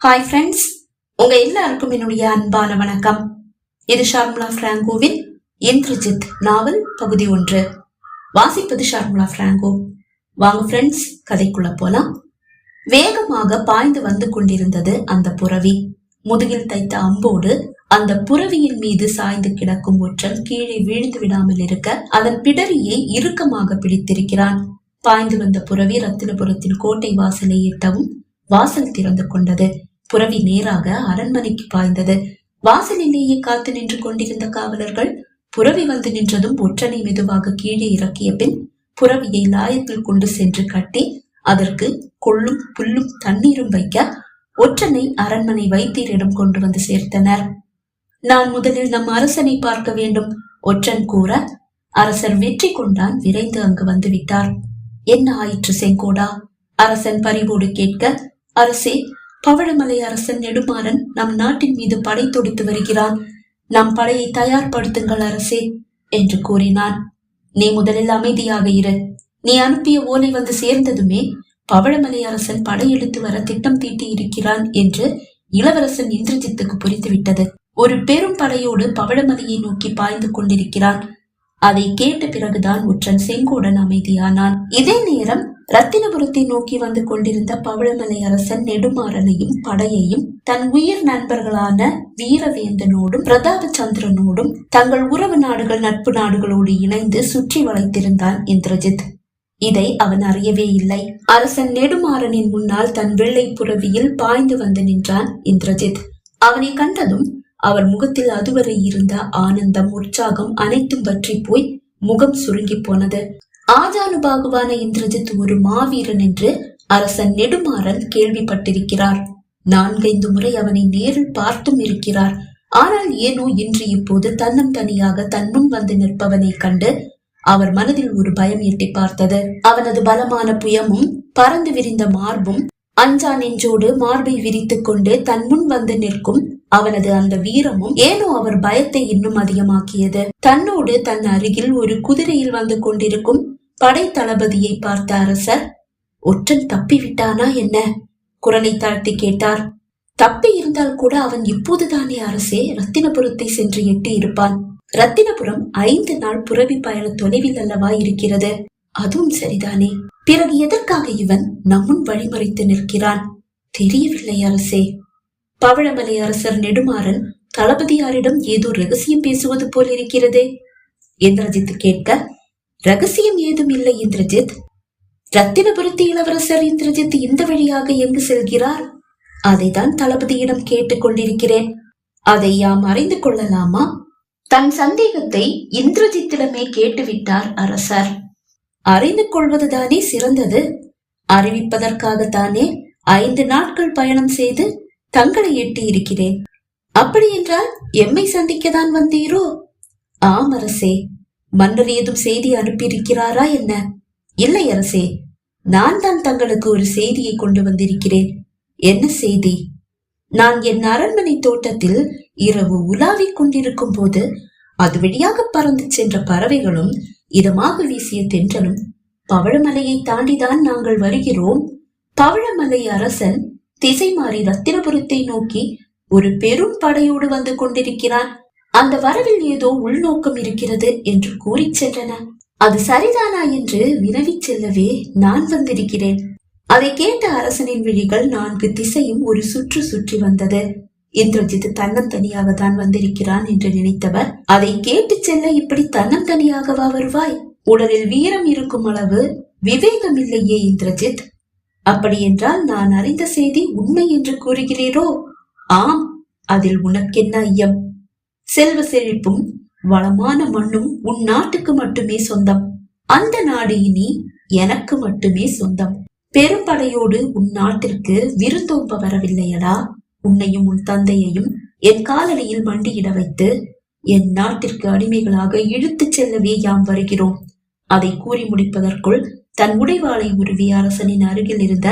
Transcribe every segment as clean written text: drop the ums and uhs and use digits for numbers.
Hi friends, உங்க எல்லாருக்கும் என்னுடைய அன்பான வணக்கம். இது ஷார்முலா பிராங்கோவின் இந்திரஜித் நாவல் பகுதி 1. வாசிப்பது ஷார்முலா பிராங்கோ. வாங்க ஃப்ரெண்ட்ஸ், கதைக்குள்ள போலாம். வேகமாக பாய்ந்து வந்து கொண்டிருந்தது அந்த புறவி. முதுகில் தைத்த அம்போடு அந்த புறவியின் மீது சாய்ந்து கிடக்கும் ஒற்றன் கீழே வீழ்ந்து விடாமல் இருக்க அதன் பிடரியை இறுக்கமாக பிடித்திருக்கிறான். பாய்ந்து வந்த புறவி ரத்தினபுரத்தின் கோட்டை வாசலை எட்டவும் வாசல் திறந்து கொண்டது. புறவி நேராக அரண்மனைக்கு பாய்ந்தது. வாசலிலேயே காத்து நின்று கொண்டிருந்த காவலர்கள் புறவி வந்து நின்றதும் ஒற்றனை மெதுவாக கீழே இறக்கிய பின் புறவியை லாயத்தில் கொண்டு சென்று கட்டி அதற்கு கொள்ளும் புல்லும் தண்ணீரும் வைக்க ஒற்றனை அரண்மனை வைத்தியரிடம் கொண்டு வந்து சேர்த்தனர். நான் முதலில் நம் அரசனை பார்க்க வேண்டும், ஒற்றன் கூற, அரசர் வெற்றி கொண்டான் விரைந்து அங்கு வந்து விட்டார். என்ன ஆயிற்று செங்கோடா? அரசன் பரிவோடு கேட்க, அரசே, பவழமலை அரசன் நெடுமாறன் நம் நாட்டின் மீது படை தொடுத்து வருகிறான். நம் படையை தயார்படுத்துங்கள் அரசே என்று கூறினான். நீ முதலில் அமைதியாக இரு. நீ அனுப்பிய ஓலை வந்து சேர்ந்ததுமே பவழமலை அரசன் படையெடுத்து வர திட்டம் தீட்டி இருக்கிறான் என்று இளவரசன் இந்திரஜித்துக்கு புரிந்துவிட்டது. ஒரு பெரும் படையோடு பவழமலையை நோக்கி பாய்ந்து கொண்டிருக்கிறான். அதை கேட்ட பிறகுதான் ஒற்றன் செங்கோடன் அமைதியானான். இதே நேரம் ரத்தினபுரத்தை நோக்கி வந்து கொண்டிருந்த பவழமலை அரசன் நெடுமாறனையும் படையையும் தன் உயிர் நண்பர்களான வீரவேந்தனோடும் பிரதாபச்சந்திரனோடும் தங்கள் உறவு நாடுகள் நட்பு நாடுகளோடு இணைந்து சுற்றி வளைத்திருந்தான் இந்திரஜித். இதை அவன் அறியவே இல்லை. அரசன் நெடுமாறனின் முன்னால் தன் வெள்ளை புறவியில் பாய்ந்து வந்து நின்றான் இந்திரஜித். அவனை கண்டதும் அவர் முகத்தில் அதுவரை இருந்த ஆனந்தம், உற்சாகம் அனைத்தும் பற்றி போய் முகம் சுருங்கி போனது. ஆஜானுபாகுவான இந்திரஜித் ஒரு மாவீரன் என்று அரசன் நெடுமாறன் கேள்விப்பட்டிருக்கிறார். 4-5 முறை அவனை நேரில் பார்த்தும் இருக்கிறார். ஆனால் ஏனோ இன்று இப்போது தன்னம் தனியாக தன் முன் வந்து நிற்பவனை கண்டு அவர் மனதில் ஒரு பயம் எட்டி பார்த்தது. அவனது பலமான புயமும் பறந்து விரிந்த மார்பும் அஞ்சா நெஞ்சோடு மார்பை விரித்துக் கொண்டு தன் முன் வந்து நிற்கும் அவனது அந்த வீரமும் ஏனோ அவர் பயத்தை இன்னும் அதிகமாக்கியது. தன்னோடு தன் அருகில் ஒரு குதிரையில் வந்து கொண்டிருக்கும் படை தளபதியை பார்த்த அரசர், ஒற்றன் தப்பி விட்டானா என்ன? குரலை தாழ்த்தி கேட்டார். தப்பி இருந்தால் கூட அவன் இப்போதுதானே அரசே ரத்தினபுரத்தை சென்று எட்டி இருப்பான். ரத்தினபுரம் 5 நாள் புறவி பயண தொலைவில் அல்லவா இருக்கிறது. அதுவும் சரிதானே. பிறகு எதற்காக இவன் நம்முன் வழிமறைத்து நிற்கிறான்? தெரியவில்லை அரசே. பவழமலை அரசர் நெடுமாறன் தளபதியாரிடம் ஏதோ ரகசியம் பேசுவது போல் இருக்கிறதே. இந்திரஜித் கேட்க, ரகசியம் ஏதும் இல்லை இந்திரஜித். ரத்தினபுரத்து இளவரசர் இந்திரஜித் இந்த வழியாக எங்கு செல்கிறார்? அதைதான் தளபதியிடம் கேட்டுக் கொண்டிருக்கிறேன். அதை யாம் அறிந்து கொள்ளலாமா? தன் சந்தேகத்தை இந்திரஜித்திடமே கேட்டுவிட்டார் அரசர். அறிந்து கொள்வதுதானே சிறந்தது. அறிவிப்பதற்காகத்தானே 5 நாட்கள் பயணம் செய்து தங்களை எட்டி இருக்கிறேன். அப்படி என்றால் எம்மை சந்திக்கத்தான் வந்தீரோ? ஆம் அரசே. மன்னர் ஏதும் செய்தி அனுப்பியிருக்கிறாரா என்ன? இல்லை அரசே, நான் தான் தங்களுக்கு ஒரு செய்தியை கொண்டு வந்திருக்கிறேன். என்ன செய்தி? நான் என் அரண்மனை தோட்டத்தில் இரவு உலாவிக் கொண்டிருக்கும் போது அது வழியாக பறந்து சென்ற பறவைகளும் இதமாக வீசிய தென்றலும் பவழமலையை தாண்டிதான் நாங்கள் வருகிறோம். பவழமலை அரசன் திசை மாறி ரத்தினபுரத்தை நோக்கி ஒரு பெரும் படையோடு வந்து கொண்டிருக்கிறான். அந்த வரவில் ஏதோ உள்நோக்கம் இருக்கிறது என்று கூறி சென்றன. அது சரிதானா என்று வினவி செல்லவே நான் வந்திருக்கிறேன். அதை கேட்ட அரசனின் விழிகள் 4 திசையும் ஒரு சுற்று சுற்றி வந்தது. இந்திரஜித் தன்னந்தனியாக தான் வந்திருக்கிறான் என்று நினைத்தவர், அதை கேட்டு செல்ல இப்படி தன்னந்தனியாகவா வருவாய்? உடலில் வீரம் இருக்கும் அளவு விவேகம் இல்லையே இந்திரஜித். அப்படி என்றால் நான் அறிந்த செய்தி உண்மை என்று கூறுகிறீரோ? ஆம், அதில் உனக்கென்ன ஐயம்? செல்வ செழிப்பும் வளமான மண்ணும் உன் நாட்டுக்கு மட்டுமே சொந்தம். அந்த நாடு இனி எனக்கு மட்டுமே சொந்தம். பெரும்படையோடு உன் நாட்டிற்கு விருந்தோம்ப வரவில்லையடா. உன்னையும் உன் தந்தையையும் என் காலடியில் மண்டியிட வைத்து என் நாட்டிற்கு அடிமைகளாக இழுத்துச் செல்லவே யாம் வருகிறோம். அதை கூறி முடிப்பதற்குள் தன் உடைவாளை உருவிய அரசனின் அருகில் இருந்த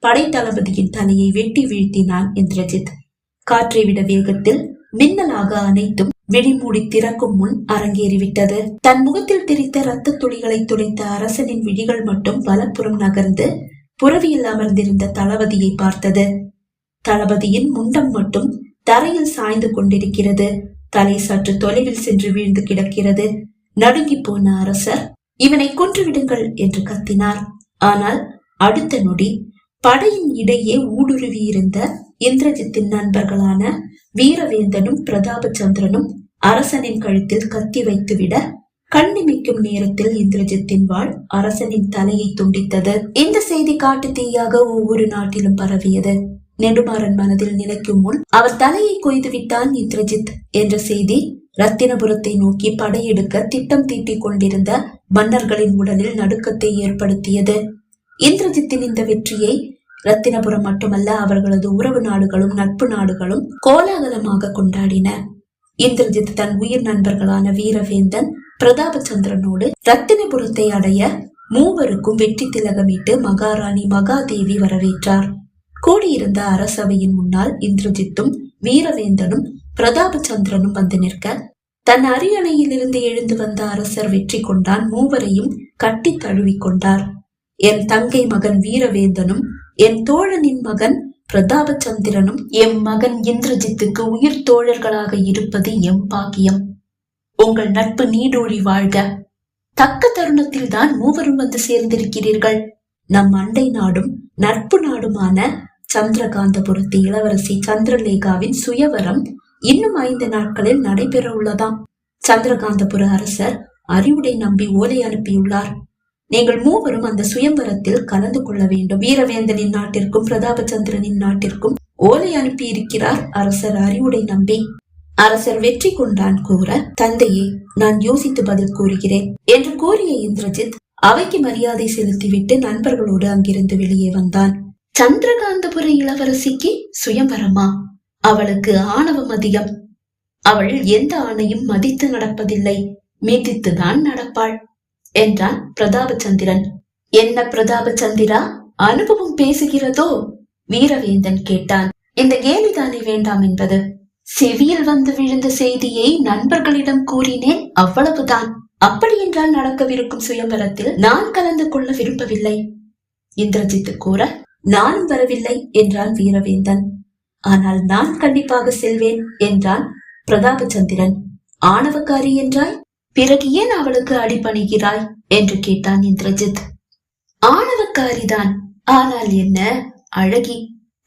படை தளபதியின் தலையை வெட்டி வீழ்த்தினான் இந்திரஜித். காற்றை விட வேகத்தில் மின்னலாக அனைத்தும் விழிமூடி திறக்கும் முன் அரங்கேறிவிட்டது. தன் முகத்தில் தெரித்த இரத்த துளிகளை துடைத்த அரசனின் விழிகள் மட்டும் வலப்புறம் நகர்ந்து புறவியில் அமர்ந்திருந்த தளபதியை பார்த்தது. தளபதியின் முண்டம் மட்டும் தரையில் சாய்ந்து கொண்டிருக்கிறது. தலை சற்று தொலைவில் சென்று வீழ்ந்து கிடக்கிறது. நடுங்கி போன அரசர், இவனை கொன்றுவிடுங்கள் என்று கத்தினார். ஆனால் அடுத்த நொடி படையின் இடையே ஊடுருவி இருந்த இந்திரஜித்தின் நண்பர்களான வீரவேந்தனும் பிரதாபச்சந்திரனும் அரசனின் கழுத்தில் கத்தி வைத்துவிட, கண்ணிமைக்கும் நேரத்தில் இந்திரஜித்தின் வாள் அரசனின் தலையை துண்டித்தது. இந்த செய்தி காட்டு தீயாக ஒவ்வொரு நாட்டிலும் பரவியது. நெடுமாறன் மனதில் நினைக்கும் முன் அவர் தலையை கொய்து விட்டான் இந்திரஜித் என்ற செய்தி ரத்தினபுரத்தை நோக்கி படையெடுக்க திட்டம் தீட்டிக் கொண்டிருந்த மன்னர்களின் உடலில் நடுக்கத்தை ஏற்படுத்தியது. இந்திரஜித்தின் இந்த வெற்றியை ரத்தினபுரம் மட்டுமல்ல, அவர்களது உறவு நாடுகளும் நட்பு நாடுகளும் கோலாகலமாக கொண்டாடின. இந்திரஜித் தன் உயிர் நண்பர்களான வீரவேந்தன், பிரதாபச்சந்திரனோடு ரத்தினபுரத்தை அடைய மூவருக்கும் வெற்றி திலகமிட்டு மகாராணி மகாதேவி வரவேற்றார். கூடியிருந்த அரசவையின் முன்னால் இந்திரஜித்தும் வீரவேந்தனும் பிரதாபச்சந்திரனும் வந்து நிற்க, தன் அரியணையிலிருந்து எழுந்து வந்த அரசர் வெற்றி கொண்டான் மூவரையும் கட்டி தழுவிக் கொண்டார். என் தங்கை மகன் வீரவேந்தனும் என் தோழனின் மகன் பிரதாபச்சந்திரனும் எம் மகன் இந்திரஜித்துக்கு உயிர் தோழர்களாக இருப்பது எம் பாக்கியம். உங்கள் நட்பு நீடோழி வாழ்க. தக்க தருணத்தில் தான் மூவரும் வந்து சேர்ந்திருக்கிறீர்கள். நம் அண்டை நாடும் நட்பு நாடுமான சந்திரகாந்தபுரத்து இளவரசி சந்திரலேகாவின் சுயவரம் இன்னும் 5 நாட்களில் நடைபெற உள்ளதாம். சந்திரகாந்தபுர அரசர் அறிவுடை நம்பி ஓலை அனுப்பியுள்ளார். நீங்கள் மூவரும் அந்த சுயம்பரத்தில் கலந்து கொள்ள வேண்டும். வீரவேந்தனின் நாட்டிற்கும் பிரதாபச்சந்திரனின் நாட்டிற்கும் ஓலை அனுப்பி இருக்கிறார் அரசர் அறிவுடை நம்பி. அரசர் வெற்றி கொண்டான் கூற, தந்தையே, நான் யோசித்து பதில் கூறுகிறேன் என்று கூறிய இந்திரஜித் அவைக்கு மரியாதை செலுத்திவிட்டு நண்பர்களோடு அங்கிருந்து வெளியே வந்தான். சந்திரகாந்தபுர இளவரசிக்கு சுயம்பரமா? அவளுக்கு ஆணவம் அதிகம். அவள் எந்த ஆணையும் மதித்து நடப்பதில்லை, மிதித்துதான் நடப்பாள் என்றான் பிரதாபச்சந்திரன். என்ன பிரதாபச்சந்திரா, அனுபவம் பேசுகிறதோ? வீரவேந்தன் கேட்டான். இந்த கேலிதானே வேண்டாம் என்பது. செவியில் வந்து விழுந்த செய்தியை நண்பர்களிடம் கூறினேன், அவ்வளவுதான். அப்படி என்றால் நடக்கவிருக்கும் சுயம்பரத்தில் நான் கலந்து கொள்ள விரும்பவில்லை இந்திரஜித் கூற, நானும் வரவில்லை என்றான் வீரவேந்தன். ஆனால் நான் கண்டிப்பாக செல்வேன் என்றான் பிரதாபச்சந்திரன். ஆணவக்காரி என்றாய், பிறகு ஏன் அவளுக்கு அடிபணிகிறாய் என்று கேட்டான் இந்திரஜித். ஆணவக்காரிதான், ஆனால் என்ன அழகி,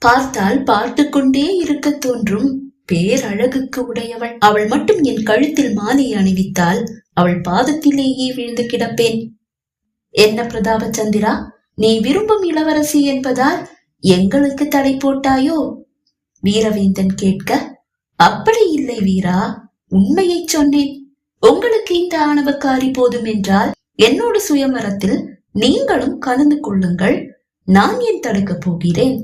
பார்த்தால் பார்த்து கொண்டே இருக்க தோன்றும் பேரழகுக்கு உடையவள். அவள் மட்டும் என் கழுத்தில் மாலை அணிவித்தால் அவள் பாதத்திலேயே விழுந்து கிடப்பேன். என்ன பிரதாபச்சந்திரா, நீ விரும்பும் இளவரசி என்பதால் எங்களுக்கு தடை போட்டாயோ? வீரவேந்தன் கேட்க, அப்படி இல்லை வீரா, உண்மையை சொன்னேன். உங்களுக்கு இந்த ஆணவக்காரி போதும் என்றால் என்னோட சுயமரத்தில் நீங்களும் கலந்து கொள்ளுங்கள். நான் ஏன் தடுக்க போகிறேன்?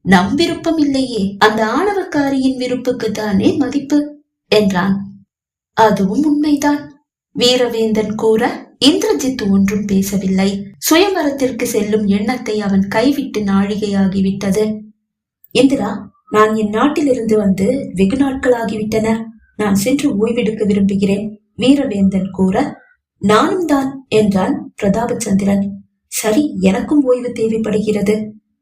நம் விருப்பம் இல்லையே, அந்த ஆணவக்காரியின் விருப்புக்கு தானே மதிப்பு என்றான். அதுவும் உண்மைதான் வீரவேந்தன் கூற, இந்திரஜித் ஒன்றும் பேசவில்லை. சுயமரத்திற்கு செல்லும் எண்ணத்தை அவன் கைவிட்டு நாழிகையாகிவிட்டது. இந்திரா, நான் என் நாட்டிலிருந்து வந்து வெகு நாட்கள் ஆகிவிட்டன. நான் சென்று ஓய்வெடுக்க விரும்புகிறேன் வீரவேந்தன் கூற, நானும் தான் என்றான் பிரதாபச்சந்திரன். சரி, எனக்கும் ஓய்வு தேவைப்படுகிறது,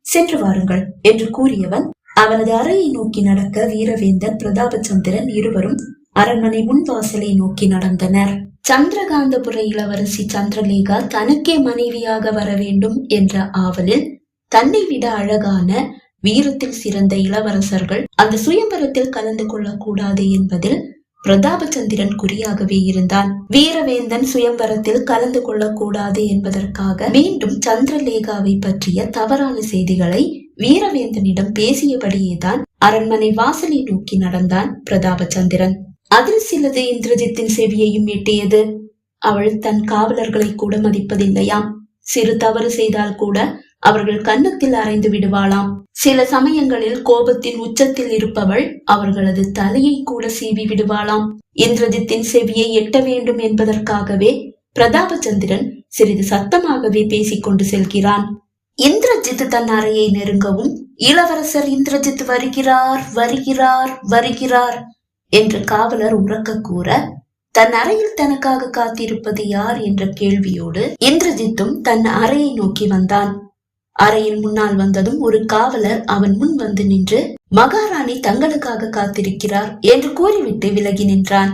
சென்று வாருங்கள் என்று கூறியவன் அவனது அறையை நோக்கி நடக்க, வீரவேந்தன் பிரதாபச்சந்திரன் இருவரும் அரண்மனை முன்வாசலை நோக்கி நடந்தனர். சந்திரகாந்தபுர இளவரசி சந்திரலேகா தனக்கே மனைவியாக வர வேண்டும் என்ற ஆவலில் தன்னை விட அழகான வீரத்தில் சிறந்த இளவரசர்கள் அந்த சுயம்பரத்தில் கலந்து கொள்ளக்கூடாது என்பதில் பிரதாபச்சந்திரன் குறியாகவே இருந்தான். வீரவேந்தன் சுயம்பரத்தில் கலந்து கொள்ளக்கூடாது என்பதற்காக மீண்டும் சந்திரலேகாவை பற்றிய தவறான செய்திகளை வீரவேந்தனிடம் பேசியபடியேதான் அரண்மனை வாசலை நோக்கி நடந்தான் பிரதாபச்சந்திரன். அதில் சிலது இந்திரஜித்தின் செவியையும் எட்டியது. அவள் தன் காவலர்களை கூட மதிப்பதில்லையாம். சிறு தவறு செய்தால் கூட அவர்கள் கன்னத்தில் அறைந்து விடுவாளாம். சில சமயங்களில் கோபத்தின் உச்சத்தில் இருப்பவள் அவர்களது தலையை கூட சீவி விடுவாளாம். இந்திரஜித்தின் செவியை எட்ட வேண்டும் என்பதற்காகவே பிரதாபச்சந்திரன் சிறிது சத்தமாகவே பேசிக்கொண்டு செல்கிறான். இந்திரஜித் தன் அறையை நெருங்கவும், இளவரசர் இந்திரஜித் வருகிறார் வருகிறார் வருகிறார் என்று காவலர் உரக்க கூற, தன் அறையில் தனக்காக காத்திருப்பது யார் என்ற கேள்வியோடு இந்திரஜித்தும் தன் அறையை நோக்கி வந்தான். அறையின் முன்னால் வந்ததும் ஒரு காவலர் அவன் முன் வந்து நின்று, மகாராணி தங்களுக்காக காத்திருக்கிறார் என்று கூறிவிட்டு விலகி நின்றான்.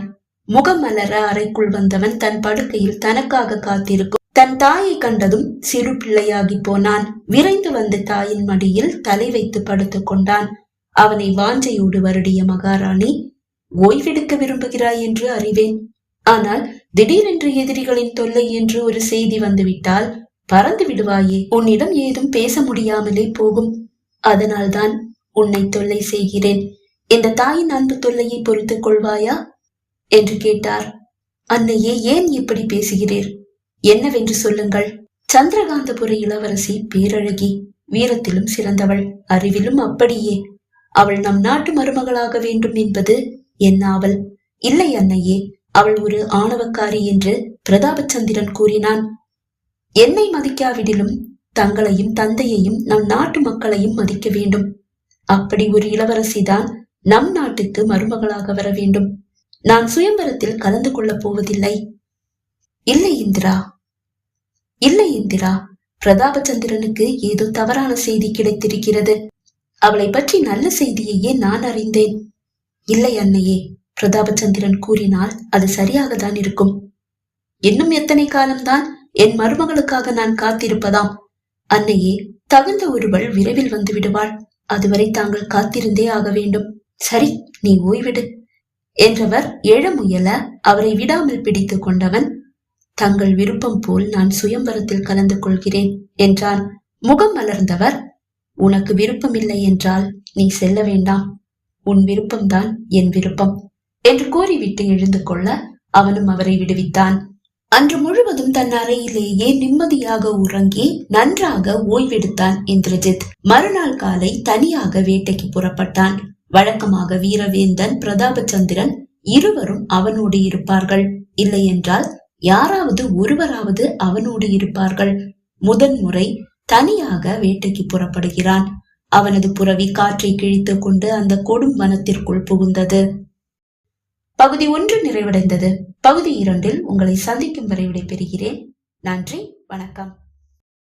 முகமலர அறைக்குள் வந்தவன் தன் படுக்கையில் தனக்காக காத்திருக்கும் தன் தாயை கண்டதும் சிறு பிள்ளையாகி போனான். விரைந்து வந்து தாயின் மடியில் தலை வைத்து படுத்துக் கொண்டான். அவனை வாஞ்சையோடு வருடிய மகாராணி, ஓய்வெடுக்க விரும்புகிறாய் என்று அறிவேன். ஆனால் திடீரென்று எதிரிகளின் தொல்லை என்று ஒரு செய்தி வந்துவிட்டால் பறந்து விடுவாயே. உன்னிடம் ஏதும் பேச முடியாமலே போகும். அதனால்தான் உன்னை தொல்லை செய்கிறேன். இந்த தாயின் அன்பு தொல்லையை பொறுத்துக் கொள்வாயா என்று கேட்டார். அன்னையே, ஏன் இப்படி பேசுகிறீர்? என்னவென்று சொல்லுங்கள். சந்திரகாந்தபுர இளவரசி பேரழகி, வீரத்திலும் சிறந்தவள், அறிவிலும் அப்படியே. அவள் நம் நாட்டு மருமகளாக வேண்டும் என்பது என் ஆவல். இல்லை அன்னையே, அவள் ஒரு ஆணவக்காரி என்று பிரதாபச்சந்திரன் கூறினான். என்னை மதிக்காவிடிலும் தங்களையும் தந்தையையும் நம் நாட்டு மக்களையும் மதிக்க வேண்டும். அப்படி ஒரு இளவரசிதான் நம் நாட்டுக்கு மருமகளாக வர வேண்டும். நான் சுயம்பரத்தில் கலந்து கொள்ளப் போவதில்லை. இல்லை இந்திரா, இல்லை இந்திரா, பிரதாபச்சந்திரனுக்கு ஏதோ தவறான செய்தி கிடைத்திருக்கிறது. அவளை பற்றி நல்ல செய்தியையே நான் அறிந்தேன். இல்லை அன்னையே, பிரதாபச்சந்திரன் கூறினால் அது சரியாக தான் இருக்கும். இன்னும் எத்தனை காலம்தான் என் மருமகளுக்காக நான் காத்திருப்பதாம்? அன்னையே, தகுந்த ஒருவள் விரைவில் வந்து விடுவாள். அதுவரை தாங்கள் காத்திருந்தே ஆக வேண்டும். சரி, நீ ஓய்விடு என்றவர் எழ முயல அவரை விடாமல் பிடித்து கொண்டவன், தங்கள் விருப்பம் போல் நான் சுயம்பரத்தில் கலந்து கொள்கிறேன் என்றான். முகம் மலர்ந்தவர், உனக்கு விருப்பமில்லை என்றால் நீ செல்ல வேண்டாம். உன் விருப்பம்தான் என் விருப்பம் என்று கூறிவிட்டு எழுந்து கொள்ள அவனும் அவரை விடுவித்தான். அன்று முழுவதும் தன் அறையிலேயே நிம்மதியாக உறங்கி நன்றாக ஓய்வெடுத்தான் இந்திரஜித். மறுநாள் காலை தனியாக வேட்டைக்கு புறப்பட்டான். வழக்கமாக வீரவேந்தன், பிரதாபச்சந்திரன் இருவரும் அவனோடு இருப்பார்கள். இல்லை என்றால் யாராவது ஒருவராவது அவனோடு இருப்பார்கள். முதன்முறை தனியாக வேட்டைக்கு புறப்படுகிறான். அவனது புறவி காற்றை கிழித்துக் கொண்டு அந்த கொடும் வனத்திற்குள் புகுந்தது. பகுதி 1 நிறைவடைந்தது. பகுதி 2 உங்களை சந்திக்கும் வரை விடைபெறுகிறேன். நன்றி, வணக்கம்.